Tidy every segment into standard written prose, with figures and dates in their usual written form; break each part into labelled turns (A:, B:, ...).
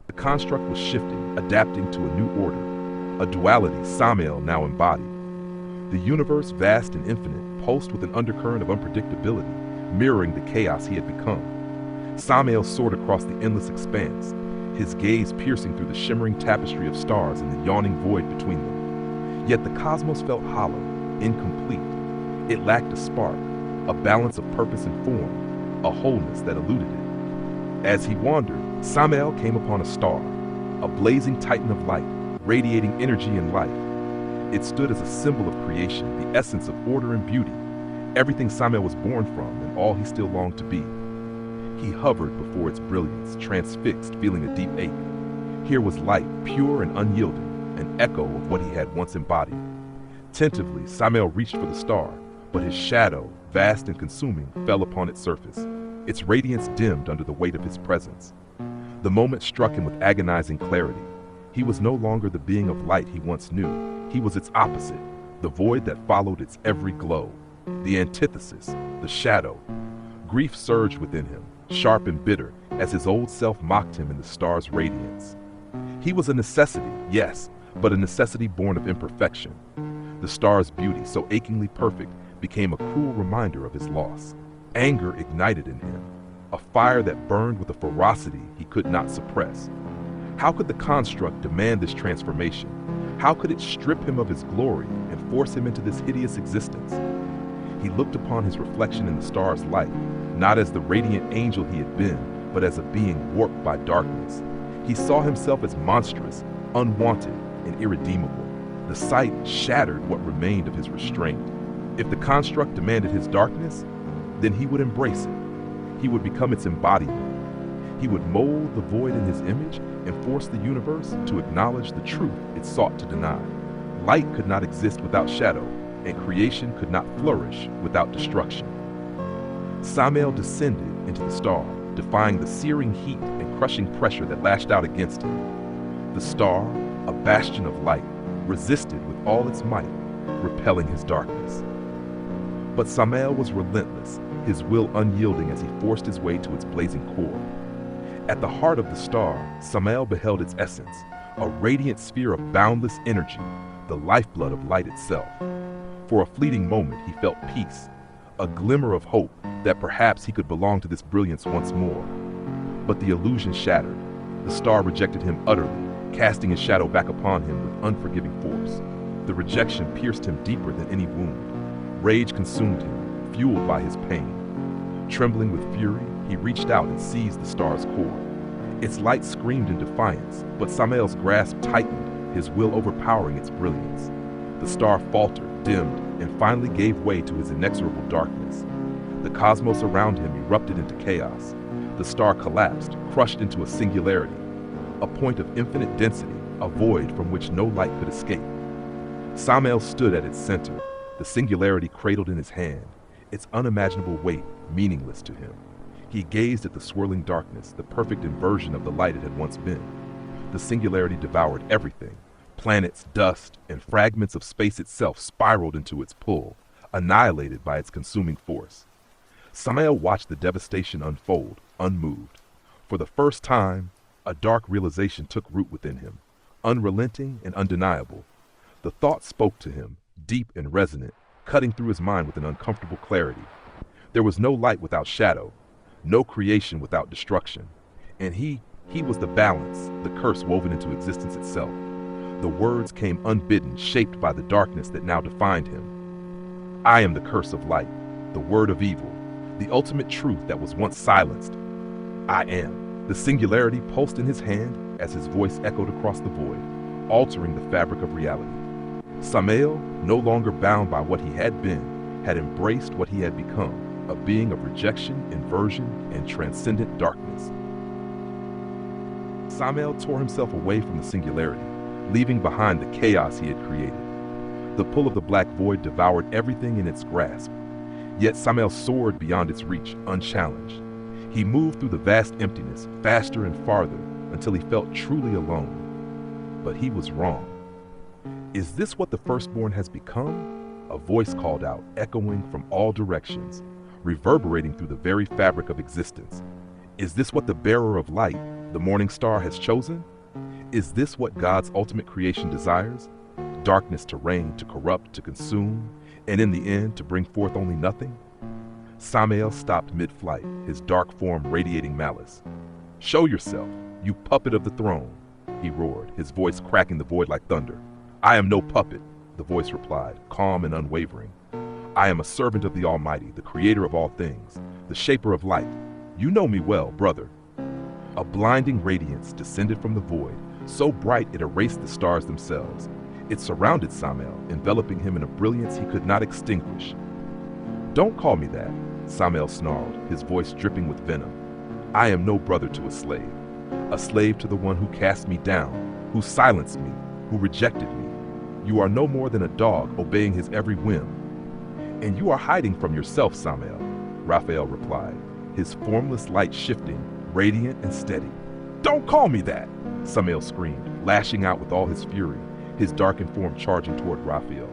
A: The construct was shifting, adapting to a new order, a duality Samael now embodied. The universe, vast and infinite, pulsed with an undercurrent of unpredictability, mirroring the chaos he had become. Samael soared across the endless expanse, his gaze piercing through the shimmering tapestry of stars and the yawning void between them. Yet the cosmos felt hollow, incomplete. It lacked a spark, a balance of purpose and form, a wholeness that eluded it. As he wandered, Samael came upon a star, a blazing titan of light, radiating energy and life. It stood as a symbol of creation, the essence of order and beauty, everything Samael was born from and all he still longed to be. He hovered before its brilliance, transfixed, feeling a deep ache. Here was light, pure and unyielding, an echo of what he had once embodied. Tentatively, Samael reached for the star, but his shadow, vast and consuming, fell upon its surface. Its radiance dimmed under the weight of his presence. The moment struck him with agonizing clarity. He was no longer the being of light he once knew. He was its opposite, the void that followed its every glow, the antithesis, the shadow. Grief surged within him, sharp and bitter, as his old self mocked him in the star's radiance. He was a necessity, yes, but a necessity born of imperfection. The star's beauty, so achingly perfect, became a cruel reminder of his loss. Anger ignited in him, a fire that burned with a ferocity he could not suppress. How could the construct demand this transformation? How could it strip him of his glory and force him into this hideous existence? He looked upon his reflection in the star's light, not as the radiant angel he had been, but as a being warped by darkness. He saw himself as monstrous, unwanted, and irredeemable. The sight shattered what remained of his restraint. If the construct demanded his darkness, then he would embrace it. He would become its embodiment. He would mold the void in his image and force the universe to acknowledge the truth it sought to deny. Light could not exist without shadow, and creation could not flourish without destruction. Samael descended into the star, defying the searing heat and crushing pressure that lashed out against him. The star, a bastion of light, resisted with all its might, repelling his darkness. But Samael was relentless, his will unyielding as he forced his way to its blazing core. At the heart of the star, Samael beheld its essence, a radiant sphere of boundless energy, the lifeblood of light itself. For a fleeting moment, he felt peace, a glimmer of hope that perhaps he could belong to this brilliance once more. But the illusion shattered. The star rejected him utterly, casting his shadow back upon him with unforgiving force. The rejection pierced him deeper than any wound. Rage consumed him, fueled by his pain. Trembling with fury, he reached out and seized the star's core. Its light screamed in defiance, but Samael's grasp tightened, his will overpowering its brilliance. The star faltered, dimmed, and finally gave way to his inexorable darkness. The cosmos around him erupted into chaos. The star collapsed, crushed into a singularity, a point of infinite density, a void from which no light could escape. Samael stood at its center, the singularity cradled in his hand, its unimaginable weight meaningless to him. He gazed at the swirling darkness, the perfect inversion of the light it had once been. The singularity devoured everything. Planets, dust, and fragments of space itself spiraled into its pull, annihilated by its consuming force. Samael watched the devastation unfold, unmoved. For the first time, a dark realization took root within him, unrelenting and undeniable. The thought spoke to him, deep and resonant, cutting through his mind with an uncomfortable clarity. There was no light without shadow, no creation without destruction. And he was the balance, the curse woven into existence itself. The words came unbidden, shaped by the darkness that now defined him. I am the curse of light, the word of evil, the ultimate truth that was once silenced. I am. The singularity pulsed in his hand as his voice echoed across the void, altering the fabric of reality. Samael, no longer bound by what he had been, had embraced what he had become, a being of rejection, inversion, and transcendent darkness. Samael tore himself away from the singularity, leaving behind the chaos he had created. The pull of the black void devoured everything in its grasp. Yet Samael soared beyond its reach, unchallenged. He moved through the vast emptiness, faster and farther, until he felt truly alone. But he was wrong. Is this what the firstborn has become? A voice called out, echoing from all directions, reverberating through the very fabric of existence. Is this what the bearer of light, The morning star has chosen? Is this what God's ultimate creation desires? Darkness to reign, to corrupt, to consume, and in the end to bring forth only nothing? Samael stopped mid-flight, his dark form radiating malice. "Show yourself, you puppet of the throne," he roared, his voice cracking the void like thunder. "I am no puppet," the voice replied, calm and unwavering. "I am a servant of the Almighty, the creator of all things, the shaper of light. You know me well, brother." A blinding radiance descended from the void, so bright it erased the stars themselves. It surrounded Samael, enveloping him in a brilliance he could not extinguish. "Don't call me that," Samael snarled, his voice dripping with venom. "I am no brother to a slave to the one who cast me down, who silenced me, who rejected me. You are no more than a dog obeying his every whim." "And you are hiding from yourself, Samael," Raphael replied, his formless light shifting, radiant and steady. "Don't call me that!" Samael screamed, lashing out with all his fury, his darkened form charging toward Raphael.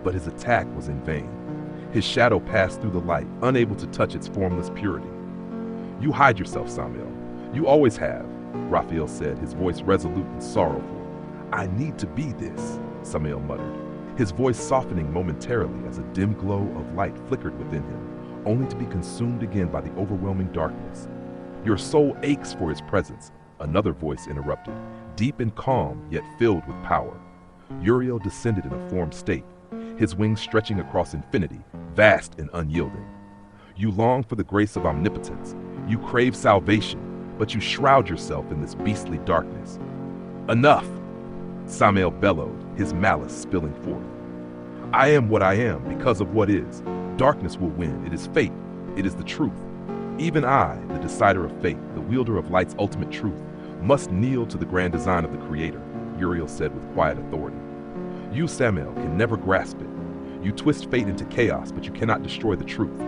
A: But his attack was in vain. His shadow passed through the light, unable to touch its formless purity. "You hide yourself, Samael. You always have," Raphael said, his voice resolute and sorrowful. "I need to be this," Samael muttered, his voice softening momentarily as a dim glow of light flickered within him, only to be consumed again by the overwhelming darkness. "Your soul aches for his presence," another voice interrupted, deep and calm, yet filled with power. Uriel descended in a formed state, his wings stretching across infinity, vast and unyielding. "You long for the grace of omnipotence. You crave salvation, but you shroud yourself in this beastly darkness." "Enough!" Samael bellowed, his malice spilling forth. "I am what I am because of what is. Darkness will win. It is fate. It is the truth. Even I, the decider of fate, the wielder of light's ultimate truth, must kneel to the grand design of the Creator," Uriel said with quiet authority. "You, Samael, can never grasp it. You twist fate into chaos, but you cannot destroy the truth."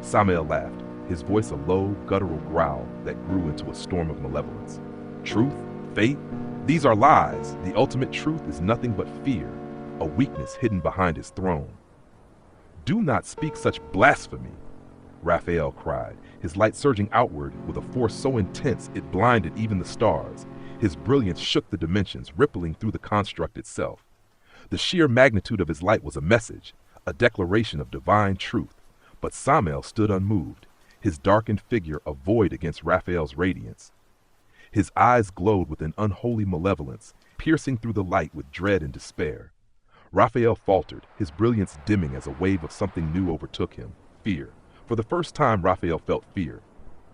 A: Samael laughed, his voice a low, guttural growl that grew into a storm of malevolence. "Truth? Fate? These are lies. The ultimate truth is nothing but fear, a weakness hidden behind his throne." "Do not speak such blasphemy," Raphael cried, his light surging outward with a force so intense it blinded even the stars. His brilliance shook the dimensions, rippling through the construct itself. The sheer magnitude of his light was a message, a declaration of divine truth. But Samael stood unmoved, his darkened figure a void against Raphael's radiance. His eyes glowed with an unholy malevolence, piercing through the light with dread and despair. Raphael faltered, his brilliance dimming as a wave of something new overtook him, fear. For the first time, Raphael felt fear.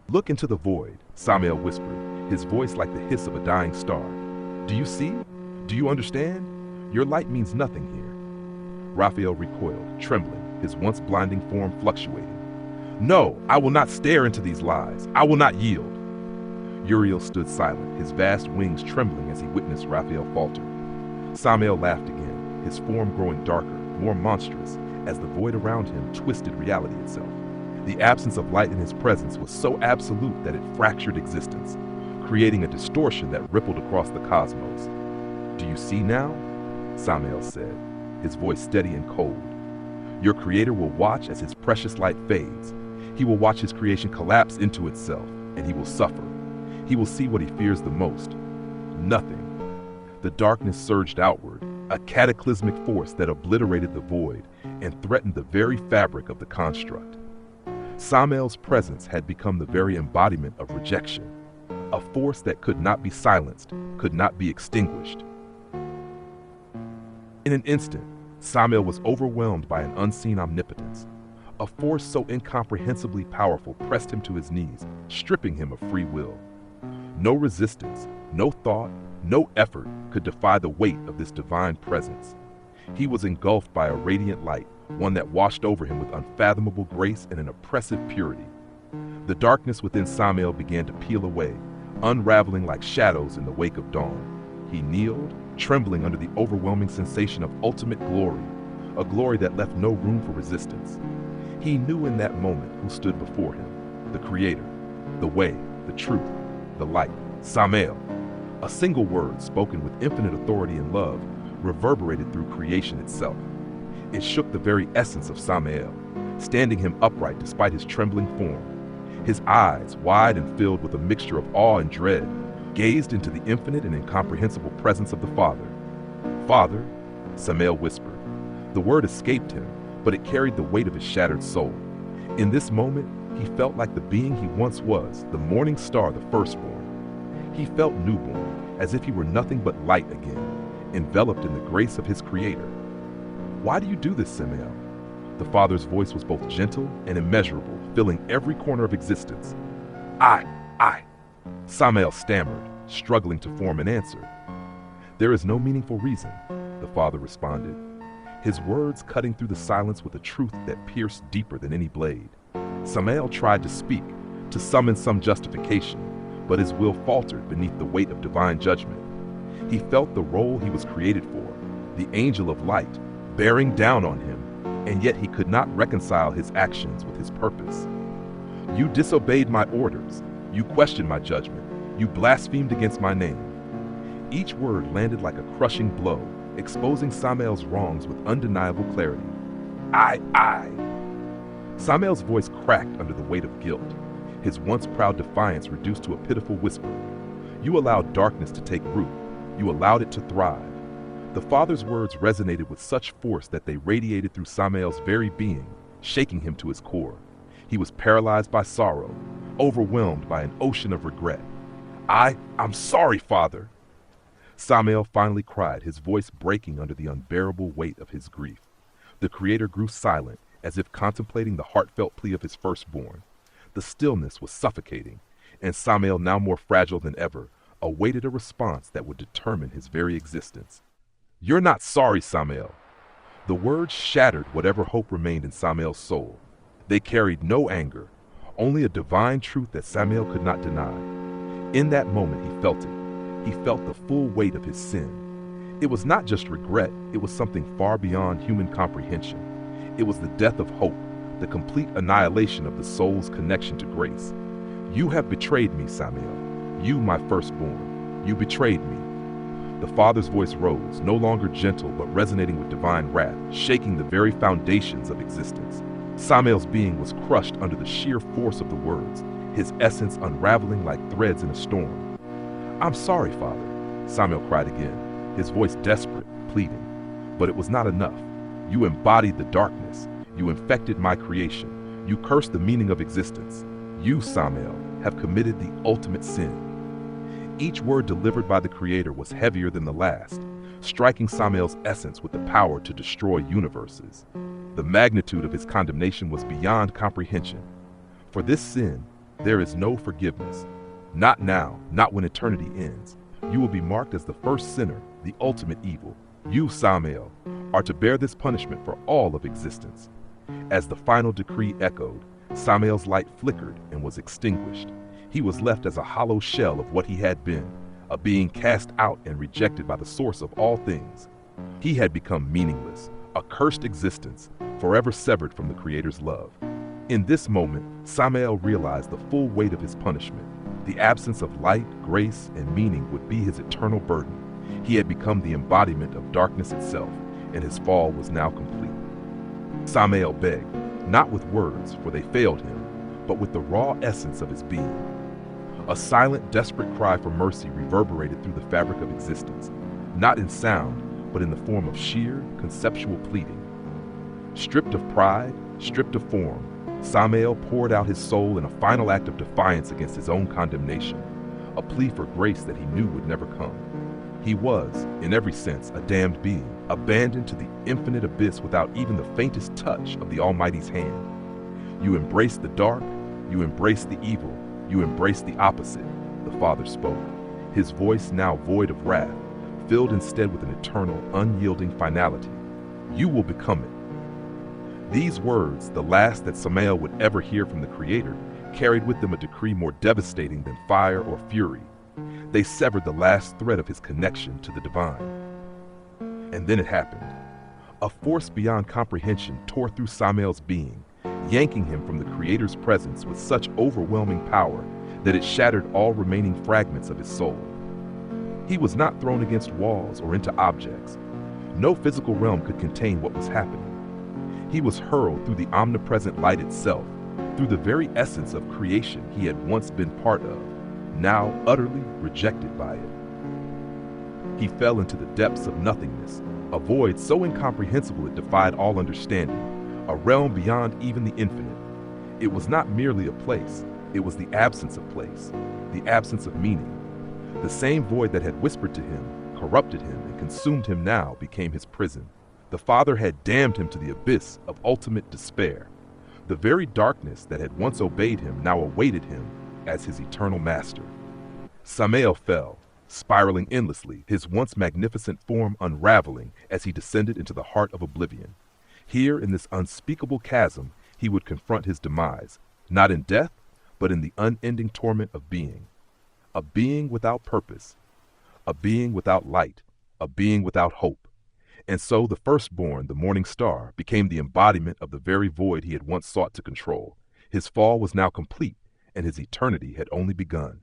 A: "Look into the void," Samael whispered, his voice like the hiss of a dying star. "Do you see? Do you understand? Your light means nothing here." Raphael recoiled, trembling, his once blinding form fluctuating. "No, I will not stare into these lies. I will not yield." Uriel stood silent, his vast wings trembling as he witnessed Raphael falter. Samael laughed again, his form growing darker, more monstrous, as the void around him twisted reality itself. The absence of light in his presence was so absolute that it fractured existence, creating a distortion that rippled across the cosmos. "Do you see now?" Samael said, his voice steady and cold. "Your Creator will watch as his precious light fades. He will watch his creation collapse into itself, and he will suffer. He will see what he fears the most. Nothing." The darkness surged outward, a cataclysmic force that obliterated the void and threatened the very fabric of the construct. Samael's presence had become the very embodiment of rejection, a force that could not be silenced, could not be extinguished. In an instant, Samael was overwhelmed by an unseen omnipotence. A force so incomprehensibly powerful pressed him to his knees, stripping him of free will. No resistance, no thought, no effort could defy the weight of this divine presence. He was engulfed by a radiant light, one that washed over him with unfathomable grace and an oppressive purity. The darkness within Samael began to peel away, unraveling like shadows in the wake of dawn. He kneeled, trembling under the overwhelming sensation of ultimate glory, a glory that left no room for resistance. He knew in that moment who stood before him, the Creator, the way, the truth, the light, Samael. A single word spoken with infinite authority and love reverberated through creation itself. It shook the very essence of Samael, standing him upright despite his trembling form. His eyes, wide and filled with a mixture of awe and dread, gazed into the infinite and incomprehensible presence of the Father. "Father," Samael whispered. The word escaped him, but it carried the weight of his shattered soul. In this moment, he felt like the being he once was, the morning star, the firstborn. He felt newborn, as if he were nothing but light again, enveloped in the grace of his Creator. "Why do you do this, Samael?" The Father's voice was both gentle and immeasurable, filling every corner of existence. I, Samael stammered, struggling to form an answer. "There is no meaningful reason," the Father responded, his words cutting through the silence with a truth that pierced deeper than any blade. Samael tried to speak, to summon some justification, but his will faltered beneath the weight of divine judgment. He felt the role he was created for, the angel of light, bearing down on him, and yet he could not reconcile his actions with his purpose. "You disobeyed my orders. You questioned my judgment. You blasphemed against my name." Each word landed like a crushing blow, exposing Samael's wrongs with undeniable clarity. I. Samael's voice cracked under the weight of guilt, his once proud defiance reduced to a pitiful whisper. "You allowed darkness to take root. You allowed it to thrive." The Father's words resonated with such force that they radiated through Samael's very being, shaking him to his core. He was paralyzed by sorrow, overwhelmed by an ocean of regret. I'm sorry, Father." Samael finally cried, his voice breaking under the unbearable weight of his grief. The Creator grew silent, as if contemplating the heartfelt plea of his firstborn. The stillness was suffocating, and Samael, now more fragile than ever, awaited a response that would determine his very existence. "You're not sorry, Samael." The words shattered whatever hope remained in Samael's soul. They carried no anger, only a divine truth that Samael could not deny. In that moment he felt it. He felt the full weight of his sin. It was not just regret, it was something far beyond human comprehension. It was the death of hope, the complete annihilation of the soul's connection to grace. "You have betrayed me, Samael. You, my firstborn. You betrayed me." The Father's voice rose, no longer gentle but resonating with divine wrath, shaking the very foundations of existence. Samael's being was crushed under the sheer force of the words, his essence unraveling like threads in a storm. "I'm sorry, Father," Samael cried again, his voice desperate, pleading. But it was not enough. "You embodied the darkness. You infected my creation. You cursed the meaning of existence. You, Samael, have committed the ultimate sin." Each word delivered by the Creator was heavier than the last, striking Samael's essence with the power to destroy universes. The magnitude of his condemnation was beyond comprehension. For this sin, there is no forgiveness. Not now, not when eternity ends. You will be marked as the first sinner, the ultimate evil. You, Samael, are to bear this punishment for all of existence. As the final decree echoed, Samael's light flickered and was extinguished. He was left as a hollow shell of what he had been, a being cast out and rejected by the source of all things. He had become meaningless, a cursed existence, forever severed from the Creator's love. In this moment, Samael realized the full weight of his punishment. The absence of light, grace, and meaning would be his eternal burden. He had become the embodiment of darkness itself, and his fall was now complete. Samael begged, not with words, for they failed him, but with the raw essence of his being. A silent, desperate cry for mercy reverberated through the fabric of existence, not in sound, but in the form of sheer, conceptual pleading. Stripped of pride, stripped of form, Samael poured out his soul in a final act of defiance against his own condemnation, a plea for grace that he knew would never come. He was, in every sense, a damned being, abandoned to the infinite abyss without even the faintest touch of the Almighty's hand. "You embraced the dark, you embraced the evil, you embraced the opposite," the Father spoke, his voice now void of wrath, filled instead with an eternal, unyielding finality. "You will become it." These words, the last that Samael would ever hear from the Creator, carried with them a decree more devastating than fire or fury. They severed the last thread of his connection to the divine. And then it happened. A force beyond comprehension tore through Samael's being, yanking him from the Creator's presence with such overwhelming power that it shattered all remaining fragments of his soul. He was not thrown against walls or into objects. No physical realm could contain what was happening. He was hurled through the omnipresent light itself, through the very essence of creation he had once been part of, now utterly rejected by it. He fell into the depths of nothingness, a void so incomprehensible it defied all understanding, a realm beyond even the infinite. It was not merely a place, it was the absence of place, the absence of meaning. The same void that had whispered to him, corrupted him, and consumed him now became his prison. The Father had damned him to the abyss of ultimate despair. The very darkness that had once obeyed him now awaited him as his eternal master. Samael fell, spiraling endlessly, his once magnificent form unraveling as he descended into the heart of oblivion. Here, in this unspeakable chasm, he would confront his demise, not in death, but in the unending torment of being. A being without purpose, a being without light, a being without hope. And so the firstborn, the morning star, became the embodiment of the very void he had once sought to control. His fall was now complete, and his eternity had only begun.